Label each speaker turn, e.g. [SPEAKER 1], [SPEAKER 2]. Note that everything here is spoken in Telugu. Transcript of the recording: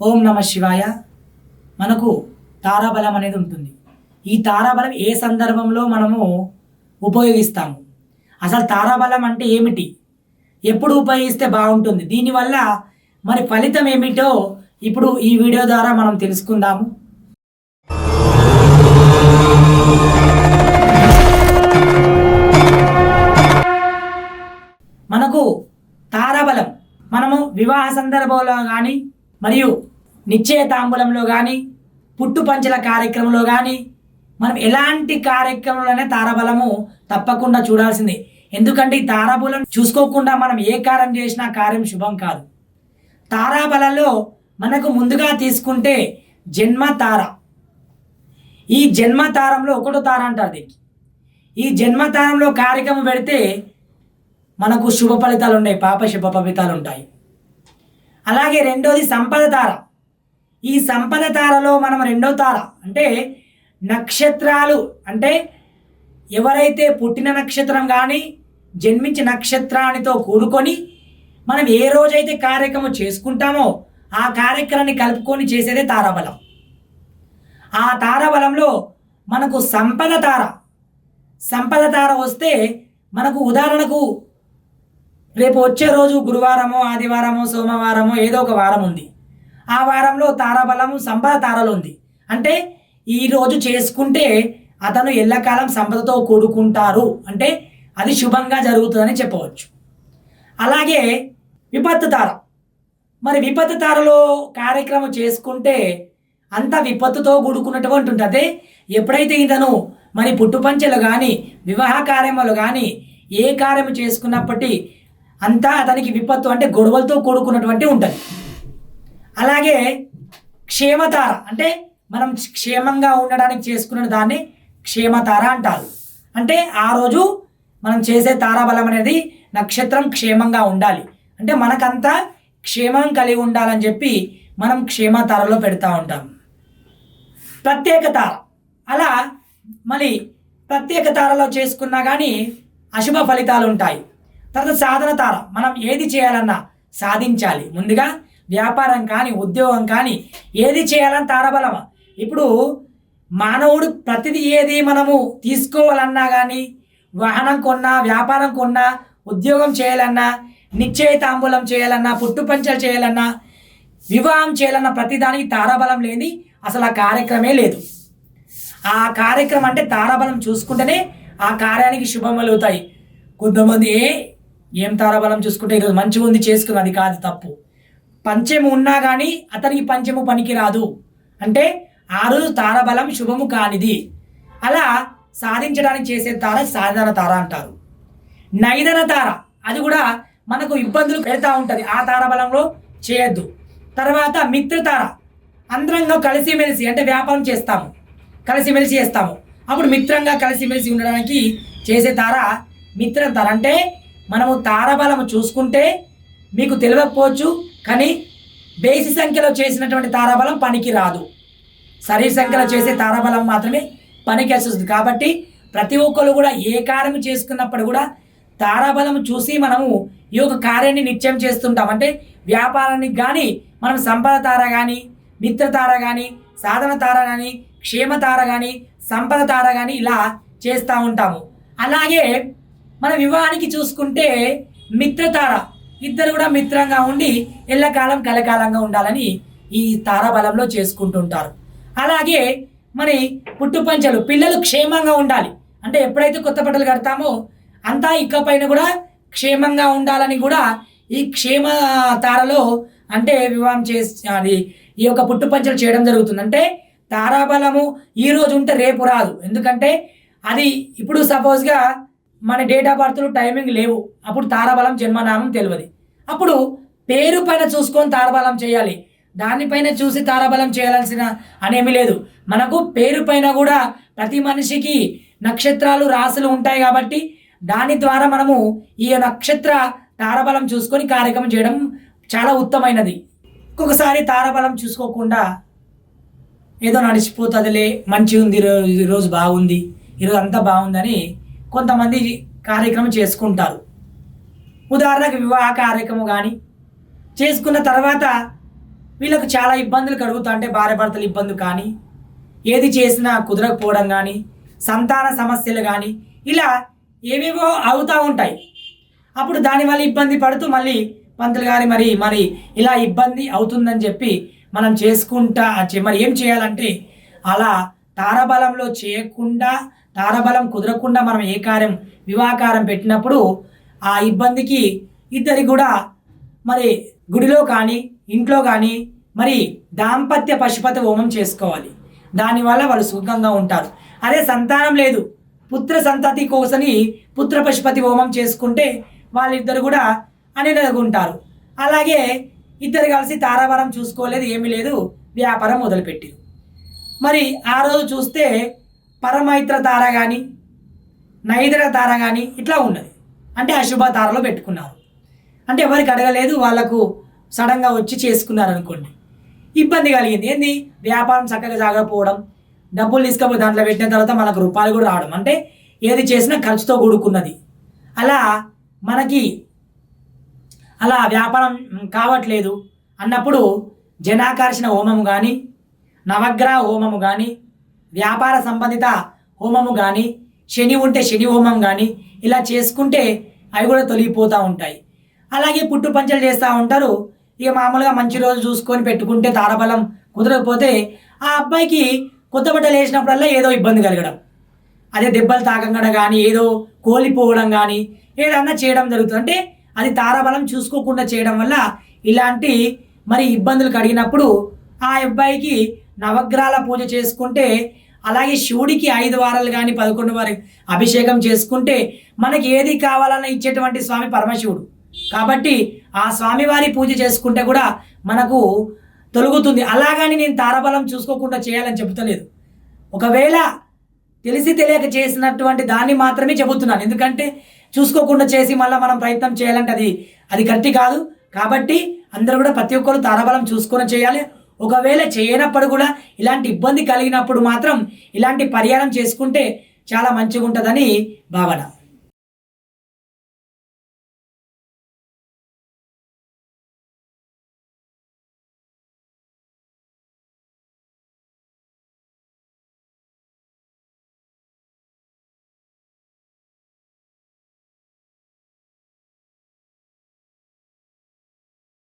[SPEAKER 1] ఓం నమ శివాయ. మనకు తారాబలం అనేది ఉంటుంది. ఈ తారాబలం ఏ సందర్భంలో మనము ఉపయోగిస్తాము, అసలు తారాబలం అంటే ఏమిటి, ఎప్పుడు ఉపయోగిస్తే బాగుంటుంది, దీనివల్ల మరి ఫలితం ఏమిటో ఇప్పుడు ఈ వీడియో ద్వారా మనం తెలుసుకుందాము. మనకు తారాబలం మనము వివాహ సందర్భంలో కానీ మరియు నిశ్చయ తాంబూలంలో కానీ పుట్టుపంచల కార్యక్రమంలో కానీ మనం ఎలాంటి కార్యక్రమంలోనే తారాబలము తప్పకుండా చూడాల్సిందే. ఎందుకంటే ఈ తారాబలం చూసుకోకుండా మనం ఏ కార్యం చేసినా కార్యం శుభం కాదు. తారాబలలో మనకు ముందుగా తీసుకుంటే జన్మ తార. ఈ జన్మ తారంలో ఒకటో తార అంటారు దీనికి. ఈ జన్మ తారంలో కార్యక్రమం పెడితే మనకు శుభ ఫలితాలు ఉన్నాయి, పాప శుభ ఫలితాలు ఉంటాయి. అలాగే రెండోది సంపద తార. ఈ సంపద తారలో మనం రెండో తార అంటే నక్షత్రాలు, అంటే ఎవరైతే పుట్టిన నక్షత్రం కానీ జన్మించిన నక్షత్రానితో కూడుకొని మనం ఏ రోజైతే కార్యక్రమం చేసుకుంటామో ఆ కార్యక్రమాన్ని కలుపుకొని చేసేదే తారాబలం. ఆ తారాబలంలో మనకు సంపద తార. సంపద తార వస్తే మనకు ఉదాహరణకు రేపు వచ్చే రోజు గురువారమో ఆదివారమో సోమవారమో ఏదో ఒక వారం ఉంది. ఆ వారంలో తారాబలము సంపద తారలో ఉంది. అంటే ఈరోజు చేసుకుంటే అతను ఎల్లకాలం సంపదతో కూడుకుంటారు, అంటే అది శుభంగా జరుగుతుందని చెప్పవచ్చు. అలాగే విపత్తు తార. మరి విపత్తు తారలో కార్యక్రమం చేసుకుంటే అంత విపత్తుతో కూడుకున్నటువంటి ఉంటుంది. అదే ఎప్పుడైతే ఇతను మరి పుట్టుపంచలు కానీ వివాహ కార్యములు కానీ ఏ కార్యము చేసుకున్నప్పటికీ అంతా అతనికి విపత్తు అంటే గొడవలతో కూడుకున్నటువంటి ఉంటుంది. అలాగే క్షేమతార అంటే మనం క్షేమంగా ఉండడానికి చేసుకున్న దాన్ని క్షేమతార అంటారు. అంటే ఆ రోజు మనం చేసే తారాబలం అనేది నక్షత్రం క్షేమంగా ఉండాలి, అంటే మనకంతా క్షేమం కలిగి ఉండాలని చెప్పి మనం క్షేమతారలో పెడతా ఉంటాం. ప్రత్యేక తార. అలా మళ్ళీ ప్రత్యేక తారలో చేసుకున్నా కానీ అశుభ ఫలితాలు ఉంటాయి. తర్వాత సాధన తార. మనం ఏది చేయాలన్నా సాధించాలి. ముందుగా వ్యాపారం కానీ ఉద్యోగం కానీ ఏది చేయాలని తారాబలం. ఇప్పుడు మానవుడు ప్రతిదీ ఏది మనము తీసుకోవాలన్నా కానీ వాహనం కొన్నా, వ్యాపారం కొన్నా, ఉద్యోగం చేయాలన్నా, నిశ్చయ తాంబూలం చేయాలన్నా, పుట్టుపంచలు చేయాలన్నా, వివాహం చేయాలన్నా ప్రతిదానికి తారాబలం లేని అసలు ఆ కార్యక్రమే లేదు. ఆ కార్యక్రమం అంటే తారాబలం చూసుకుంటేనే ఆ కార్యానికి శుభం కలుగుతాయి. కొంతమంది ఏం తారాబలం చూసుకుంటే ఈరోజు మంచిగా ఉంది చేసుకుని, అది కాదు, తప్పు. పంచము ఉన్నా కానీ అతనికి పంచము పనికి రాదు, అంటే ఆ రోజు తారాబలం శుభము కానిది. అలా సాధించడానికి చేసే తార సాధన తార అంటారు. నైదన తార, అది కూడా మనకు ఇబ్బందులు పెడతా ఉంటుంది, ఆ తారాబలంలో చేయొద్దు. తర్వాత మిత్రతార. అందరంగా కలిసిమెలిసి అంటే వ్యాపారం చేస్తాము, కలిసిమెలిసి చేస్తాము, అప్పుడు మిత్రంగా కలిసిమెలిసి ఉండడానికి చేసే తార మిత్రం తార. అంటే మనము తారాబలము చూసుకుంటే మీకు తెలియకపోవచ్చు, కానీ బేసి సంఖ్యలో చేసినటువంటి తారాబలం పనికి రాదు, సరి సంఖ్యలో చేసే తారాబలం మాత్రమే పనికి వస్తుంది. కాబట్టి ప్రతి ఒక్కరు కూడా ఏ కార్యం చేసుకున్నప్పుడు కూడా తారాబలం చూసి మనము ఈ యొక్క కార్యాన్ని నిత్యం చేస్తుంటాం. అంటే వ్యాపారానికి కానీ మనం సంపద తార కానీ, మిత్రతార కానీ, సాధన తార కానీ, క్షేమతార కానీ, సంపద తార కానీ ఇలా చేస్తూ ఉంటాము. అలాగే మన వివాహానికి చూసుకుంటే మిత్రతార. ఇద్దరు కూడా మిత్రంగా ఉండి ఎల్లకాలం కలకాలంగా ఉండాలని ఈ తారాబలంలో చేసుకుంటుంటారు. అలాగే మరి పుట్టుపంచలు, పిల్లలు క్షేమంగా ఉండాలి, అంటే ఎప్పుడైతే కొత్త బట్టలు కడతామో అంతా ఇకపైన కూడా క్షేమంగా ఉండాలని కూడా ఈ క్షేమ తారలో అంటే వివాహం అది ఈ యొక్క పుట్టుపంచలు చేయడం జరుగుతుంది. అంటే తారాబలము ఈరోజు ఉంటే రేపు రాదు, ఎందుకంటే అది ఇప్పుడు సపోజ్గా మన డేట్ ఆఫ్ బర్త్లు టైమింగ్ లేవు, అప్పుడు తారాబలం జన్మనామం తెలియదు. అప్పుడు పేరు పైన చూసుకొని తారాబలం చేయాలి, దానిపైన చూసి తారాబలం చేయాల్సిన అనేమి లేదు. మనకు పేరు పైన కూడా ప్రతి మనిషికి నక్షత్రాలు రాసులు ఉంటాయి కాబట్టి దాని ద్వారా మనము ఈ నక్షత్ర తారాబలం చూసుకొని కార్యక్రమం చేయడం చాలా ఉత్తమైనది. ఒక్కొక్కసారి తారాబలం చూసుకోకుండా ఏదో నడిచిపోతుందిలే, మంచి ఉంది, ఈరోజు బాగుంది, ఈరోజు అంతా బాగుందని కొంతమంది కార్యక్రమం చేసుకుంటారు. ఉదాహరణకు వివాహ కార్యక్రమం కానీ చేసుకున్న తర్వాత వీళ్ళకు చాలా ఇబ్బందులు కలుగుతా అంటే భార్య భర్తలు ఇబ్బంది కానీ, ఏది చేసినా కుదరకపోవడం కానీ, సంతాన సమస్యలు కానీ, ఇలా ఏవేవో అవుతూ ఉంటాయి. అప్పుడు దానివల్ల ఇబ్బంది పడుతూ మళ్ళీ పంతులు గారి మరి ఇలా ఇబ్బంది అవుతుందని చెప్పి మనం చేసుకుంటా మరి ఏం చేయాలంటే, అలా తారాబలంలో చేయకుండా, తారాబలం కుదరకుండా మనం ఏ కార్యం వివాహకారం పెట్టినప్పుడు ఆ ఇబ్బందికి ఇద్దరికి కూడా మరి గుడిలో కానీ ఇంట్లో కానీ మరి దాంపత్య పశుపతి హోమం చేసుకోవాలి. దానివల్ల వాళ్ళు సుఖంగా ఉంటారు. అదే సంతానం లేదు, పుత్ర సంతతి కోసని పుత్ర పశుపతి హోమం చేసుకుంటే వాళ్ళిద్దరు కూడా ఉంటారు. అలాగే ఇద్దరు కలిసి తారాబలం చూసుకోలేదు, ఏమీ లేదు, వ్యాపారం మొదలుపెట్టారు. మరి ఆ రోజు చూస్తే పరమైత్ర తార కానీ నైద్ర తార కానీ ఇట్లా ఉన్నది. అంటే అశుభ తారలో పెట్టుకున్నారు. అంటే ఎవరికి అడగలేదు, వాళ్ళకు సడన్గా వచ్చి చేసుకున్నారు అనుకోండి. ఇబ్బంది కలిగింది. ఏంది, వ్యాపారం చక్కగా సాగకపోవడం, డబ్బులు తీసుకపోయి దాంట్లో పెట్టిన తర్వాత మనకు రూపాయలు కూడా రావడం, అంటే ఏది చేసినా ఖర్చుతో కూడుకున్నది. మనకి అలా వ్యాపారం కావట్లేదు అన్నప్పుడు జనాకర్షణ హోమము కానీ, నవగ్రహ హోమము కానీ, వ్యాపార సంబంధిత హోమము కానీ, శని ఉంటే శని హోమం కానీ ఇలా చేసుకుంటే అవి కూడా తొలగిపోతూ ఉంటాయి. అలాగే పుట్టు పంచలు చేస్తూ ఉంటారు. ఇక మామూలుగా మంచి రోజు చూసుకొని పెట్టుకుంటే తారబలం కుదరకపోతే ఆ అబ్బాయికి కొత్త బట్టలు వేసినప్పుడల్లా ఏదో ఇబ్బంది కలగడం, అదే దెబ్బలు తాకంగడం కానీ, ఏదో కోల్పోవడం కానీ ఏదన్నా చేయడం జరుగుతుంది. అంటే అది తారాబలం చూసుకోకుండా చేయడం వల్ల ఇలాంటి మరి ఇబ్బందులు కలిగినప్పుడు ఆ అబ్బాయికి నవగ్రహాల పూజ చేసుకుంటే, అలాగే శివుడికి 5 వారాలు కానీ 11 వారి అభిషేకం చేసుకుంటే మనకి ఏది కావాలన్నా ఇచ్చేటువంటి స్వామి పరమశివుడు కాబట్టి ఆ స్వామివారి పూజ చేసుకుంటే కూడా మనకు తొలగుతుంది. అలాగని నేను తారాబలం చూసుకోకుండా చేయాలని చెబుతలేదు. ఒకవేళ తెలిసి తెలియక చేసినటువంటి దాన్ని మాత్రమే చెబుతున్నాను. ఎందుకంటే చూసుకోకుండా చేసి మళ్ళీ మనం ప్రయత్నం చేయాలంటే అది కరెక్ట్ కాదు. కాబట్టి అందరూ కూడా ప్రతి ఒక్కరు తారాబలం చూసుకొని చేయాలి. ఒకవేళ చేయనప్పుడు కూడా ఇలాంటి ఇబ్బంది కలిగినప్పుడు మాత్రం ఇలాంటి పరిహారం చేసుకుంటే చాలా మంచిగా ఉంటుందని భావన.